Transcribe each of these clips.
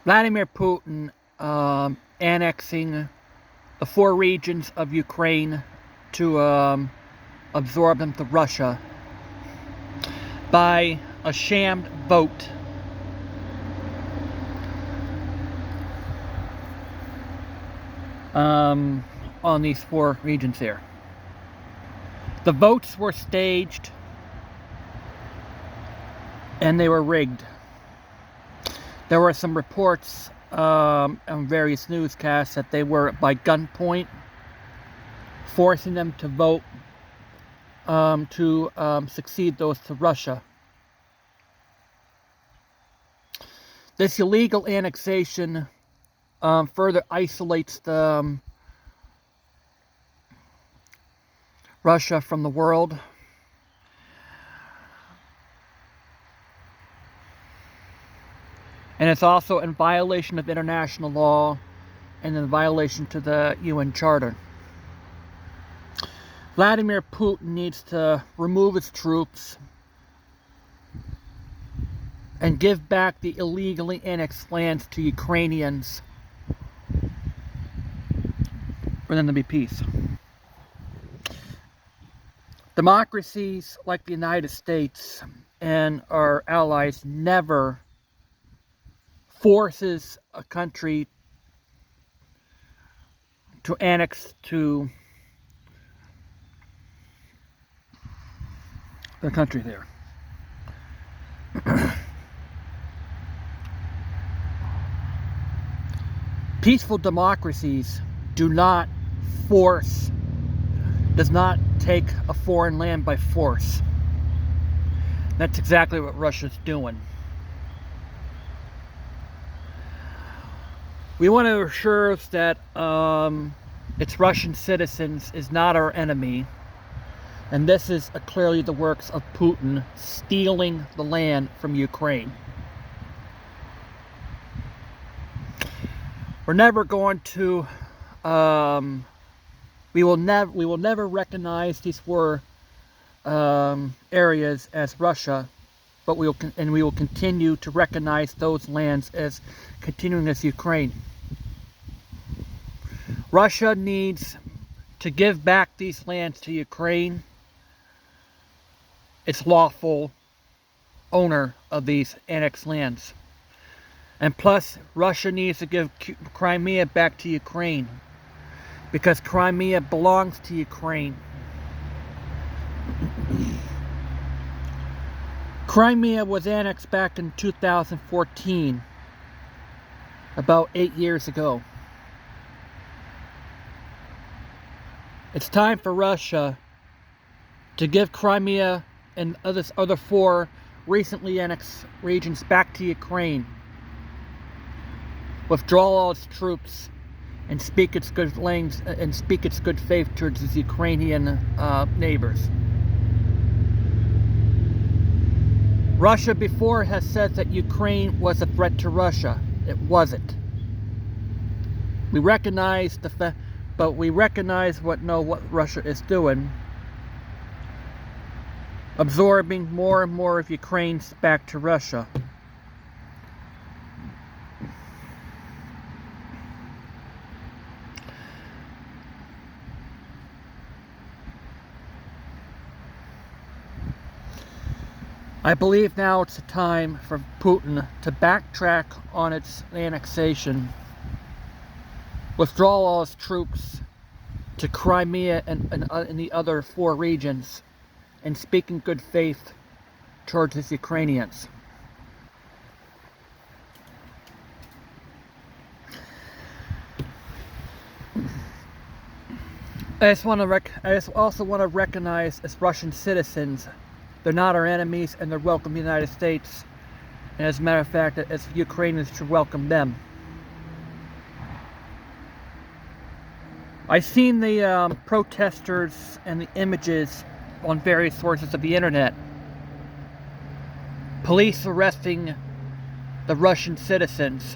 Vladimir Putin annexing the 4 regions of Ukraine to absorb them to Russia by a sham vote. On these 4 regions here. The votes were staged and they were rigged. There were some reports on various newscasts that they were by gunpoint forcing them to vote to succeed those to Russia. This illegal annexation further isolates the Russia from the world. And it's also in violation of international law and in violation to the UN Charter. Vladimir Putin needs to remove his troops and give back the illegally annexed lands to Ukrainians for them to be peace. Democracies like the United States and our allies never forces a country to annex to the country there. Peaceful democracies do not does not take a foreign land by force. That's exactly what Russia's doing. We want to assure that its Russian citizens is not our enemy. And this is clearly the works of Putin stealing the land from Ukraine. We're never going to, we will never recognize these 4 areas as Russia, but we will continue to recognize those lands as continuing as Ukraine. Russia needs to give back these lands to Ukraine, its lawful owner of these annexed lands. And plus, Russia needs to give Crimea back to Ukraine, because Crimea belongs to Ukraine. Crimea was annexed back in 2014, about 8 years ago. It's time for Russia to give Crimea and other 4 recently annexed regions back to Ukraine. Withdraw all its troops and speak its good faith towards its Ukrainian neighbors. Russia before has said that Ukraine was a threat to Russia. It wasn't. We recognize the fact, but we recognize what Russia is doing, absorbing more and more of Ukraine back to Russia. I believe now it's the time for Putin to backtrack on its annexation, withdraw all its troops to Crimea and the other 4 regions, and speak in good faith towards its Ukrainians. I also want to recognize as Russian citizens, they're not our enemies and they're welcome in the United States. And as a matter of fact, as Ukrainians should welcome them. I've seen the protesters and the images on various sources of the internet. Police arresting the Russian citizens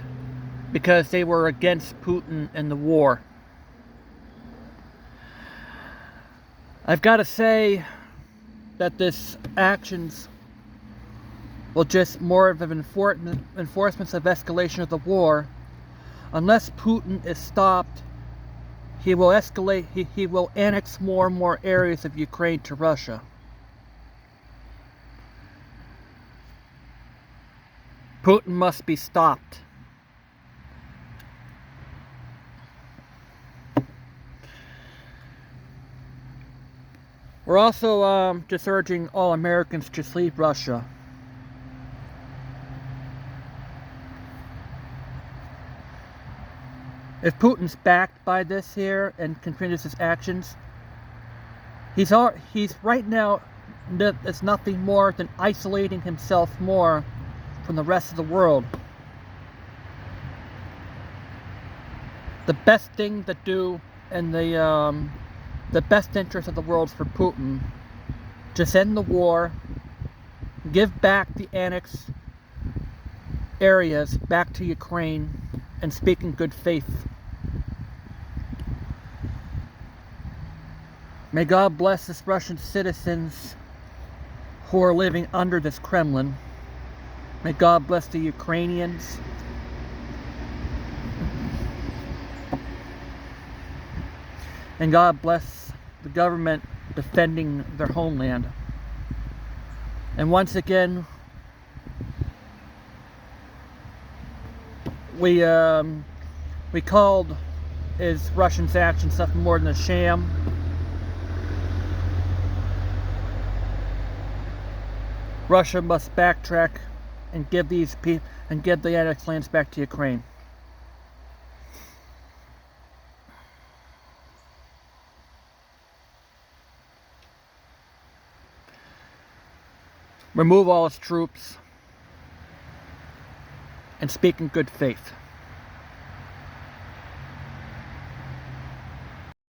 because they were against Putin and the war. I've got to say that this actions will just more of an enforcements of escalation of the war. Unless Putin is stopped, he will escalate, he will annex more and more areas of Ukraine to Russia. Putin must be stopped. We're also just urging all Americans to leave Russia. If Putin's backed by this here and continues his actions, he's right now, it's nothing more than isolating himself more from the rest of the world. The best thing to do and the best interest of the world for Putin, just end the war, give back the annexed areas back to Ukraine, and speak in good faith. May God bless the Russian citizens who are living under this Kremlin. May God bless the Ukrainians. And God bless the government defending their homeland. And once again, we called his Russians' actions nothing more than a sham. Russia must backtrack and give these people and give the annexed lands back to Ukraine. Remove all its troops and speak in good faith.